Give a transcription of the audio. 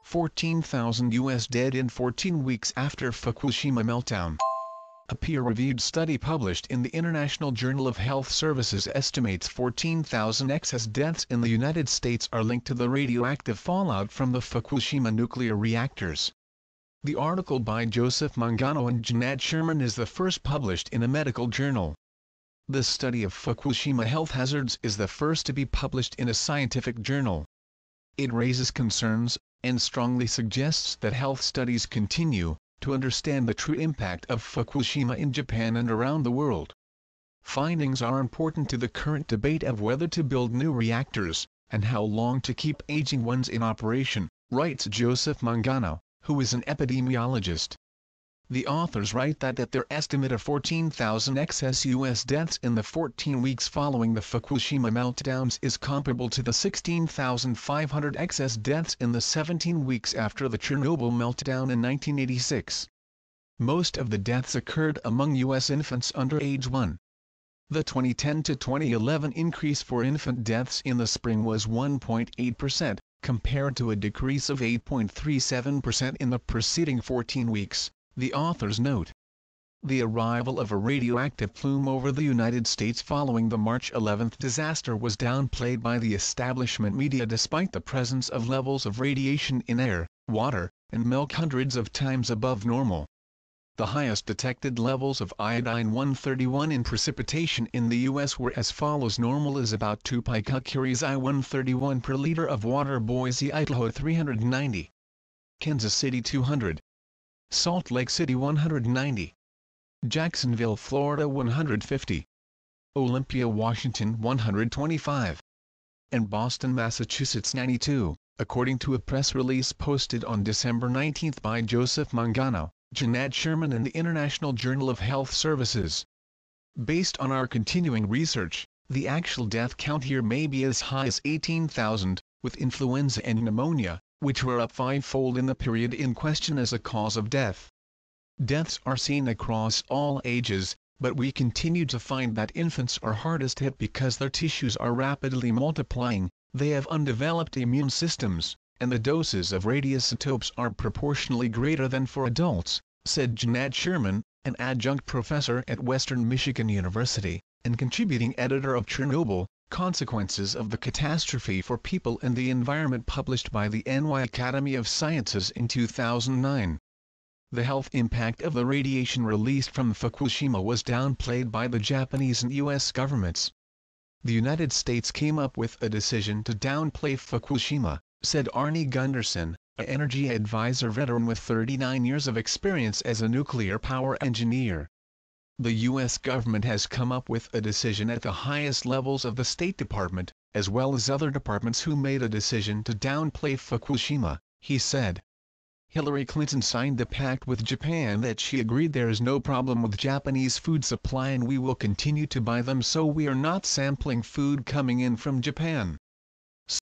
14,000 U.S. dead in 14 weeks after Fukushima meltdown. A peer-reviewed study published in the International Journal of Health Services estimates 14,000 excess deaths in the United States are linked to the radioactive fallout from the Fukushima nuclear reactors. The article by Joseph Mangano and Janad Sherman is the first published in a medical journal. The study of Fukushima health hazards is the first to be published in a scientific journal. It raises concerns, and strongly suggests that health studies continue, to understand the true impact of Fukushima in Japan and around the world. Findings are important to the current debate of whether to build new reactors, and how long to keep aging ones in operation, writes Joseph Mangano, who is an epidemiologist. The authors write that their estimate of 14,000 excess U.S. deaths in the 14 weeks following the Fukushima meltdowns is comparable to the 16,500 excess deaths in the 17 weeks after the Chernobyl meltdown in 1986. Most of the deaths occurred among U.S. infants under age 1. The 2010 to 2011 increase for infant deaths in the spring was 1.8%, compared to a decrease of 8.37% in the preceding 14 weeks. The authors note. The arrival of a radioactive plume over the United States following the March 11 disaster was downplayed by the establishment media despite the presence of levels of radiation in air, water, and milk hundreds of times above normal. The highest detected levels of iodine-131 in precipitation in the U.S. were as follows: normal is about 2 picocuries I-131 per liter of water. Boise, Idaho 390. Kansas City 200. Salt Lake City 190. Jacksonville, Florida 150. Olympia, Washington 125. And Boston, Massachusetts 92, according to a press release posted on December 19 by Joseph Mangano, Janad Sherman and the International Journal of Health Services. Based on our continuing research, the actual death count here may be as high as 18,000, with influenza and pneumonia, which were up 5-fold in the period in question as a cause of death. Deaths are seen across all ages, but we continue to find that infants are hardest hit because their tissues are rapidly multiplying, they have undeveloped immune systems, and the doses of radioisotopes are proportionally greater than for adults, said Janad Sherman, an adjunct professor at Western Michigan University, and contributing editor of Chernobyl, Consequences of the Catastrophe for People and the Environment, published by the NY Academy of Sciences in 2009. The health impact of the radiation released from Fukushima was downplayed by the Japanese and U.S. governments. The United States came up with a decision to downplay Fukushima, said Arnie Gunderson, an energy advisor veteran with 39 years of experience as a nuclear power engineer. The U.S. government has come up with a decision at the highest levels of the State Department, as well as other departments who made a decision to downplay Fukushima, he said. Hillary Clinton signed the pact with Japan that she agreed there is no problem with Japanese food supply and we will continue to buy them, so we are not sampling food coming in from Japan.